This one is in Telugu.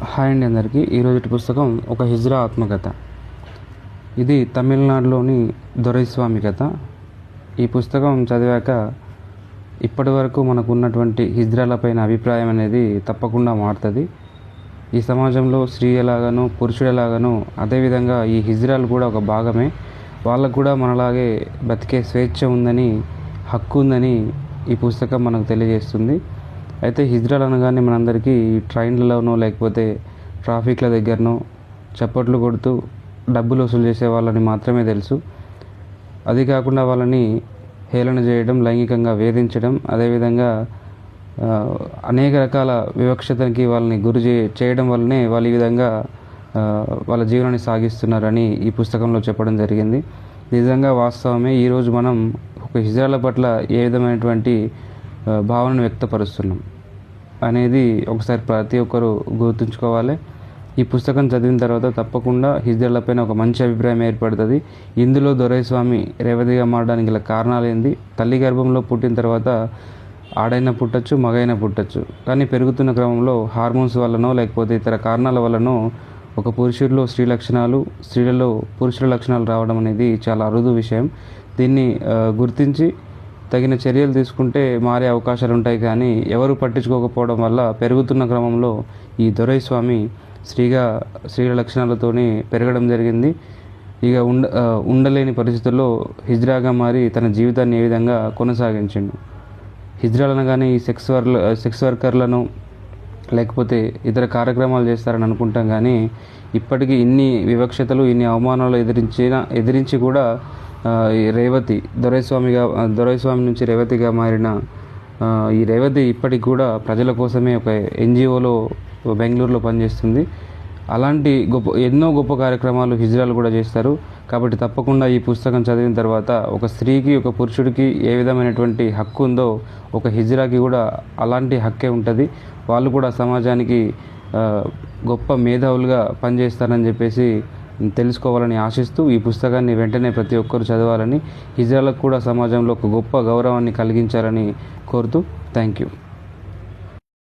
హాయ్ అండి అందరికీ. ఈరోజు పుస్తకం ఒక హిజ్రా ఆత్మకథ. ఇది తమిళనాడులోని దొరైస్వామి కథ. ఈ పుస్తకం చదివాక ఇప్పటి వరకు మనకు ఉన్నటువంటి హిజ్రాలపైన అభిప్రాయం అనేది తప్పకుండా మారుతుంది. ఈ సమాజంలో స్త్రీ ఎలాగనో పురుషుడు ఎలాగనో అదేవిధంగా ఈ హిజ్రాలు కూడా ఒక భాగమే. వాళ్ళకు కూడా మనలాగే బతికే స్వేచ్ఛ ఉందని, హక్కు ఉందని ఈ పుస్తకం మనకు తెలియజేస్తుంది. అయితే హిజ్రాలు అనగానే మనందరికీ ట్రైన్లలోనో లేకపోతే ట్రాఫిక్ల దగ్గరనో చప్పట్లు కొడుతూ డబ్బులు వసూలు చేసే వాళ్ళని మాత్రమే తెలుసు. అది కాకుండా వాళ్ళని హేళన చేయడం, లైంగికంగా వేధించడం, అదేవిధంగా అనేక రకాల వివక్షతకి వాళ్ళని గురి చేయడం వల్లనే వాళ్ళు ఈ విధంగా వాళ్ళ జీవనాన్ని సాగిస్తున్నారని ఈ పుస్తకంలో చెప్పడం జరిగింది. నిజంగా వాస్తవమే. ఈరోజు మనం ఒక హిజ్రాల పట్ల ఏ విధమైనటువంటి భావనను వ్యక్తపరుస్తున్నాం అనేది ఒకసారి ప్రతి ఒక్కరూ గుర్తుంచుకోవాలి. ఈ పుస్తకం చదివిన తర్వాత తప్పకుండా హిజ్రాలపైన ఒక మంచి అభిప్రాయం ఏర్పడుతుంది. ఇందులో దొరైస్వామి రేవతిగా మారడానికి గల కారణాలు ఏంది? తల్లి గర్భంలో పుట్టిన తర్వాత ఆడైనా పుట్టచ్చు, మగైనా పుట్టచ్చు. కానీ పెరుగుతున్న క్రమంలో హార్మోన్స్ వల్లనో లేకపోతే ఇతర కారణాల వల్లనో ఒక పురుషుడిలో స్త్రీ లక్షణాలు, స్త్రీలలో పురుషుల లక్షణాలు రావడం అనేది చాలా అరుదు విషయం. దీన్ని గుర్తించి తగిన చర్యలు తీసుకుంటే మారే అవకాశాలు ఉంటాయి. కానీ ఎవరు పట్టించుకోకపోవడం వల్ల పెరుగుతున్న క్రమంలో ఈ దొరైస్వామి స్త్రీల లక్షణాలతోనే పెరగడం జరిగింది. ఇక ఉండలేని పరిస్థితుల్లో హిజ్రాగా మారి తన జీవితాన్ని ఏ విధంగా కొనసాగించిండు. హిజ్రాలు అనగానే ఈ సెక్స్ వర్కర్లను లేకపోతే ఇతర కార్యక్రమాలు చేస్తారని అనుకుంటాం. కానీ ఇప్పటికీ ఇన్ని వివక్షతలు, ఇన్ని అవమానాలు ఎదిరించి కూడా ఈ రేవతి దొరైస్వామి నుంచి రేవతిగా మారిన ఈ రేవతి ఇప్పటికి కూడా ప్రజల కోసమే ఒక ఎన్జిఓలో బెంగళూరులో పనిచేస్తుంది. అలాంటి ఎన్నో గొప్ప కార్యక్రమాలు హిజ్రాలు కూడా చేస్తారు. కాబట్టి తప్పకుండా ఈ పుస్తకం చదివిన తర్వాత ఒక స్త్రీకి, ఒక పురుషుడికి ఏ విధమైనటువంటి హక్కు ఉందో ఒక హిజ్రాకి కూడా అలాంటి హక్కే ఉంటుంది. వాళ్ళు కూడా సమాజానికి గొప్ప మేధావులుగా పనిచేస్తారని చెప్పేసి తెలుసుకోవాలని ఆశిస్తూ ఈ పుస్తకాన్ని వెంటనే ప్రతి ఒక్కరు చదవాలని, హిజ్రాలకు కూడా సమాజంలో ఒక గొప్ప గౌరవాన్ని కలిగించాలని కోరుతూ థ్యాంక్ యూ.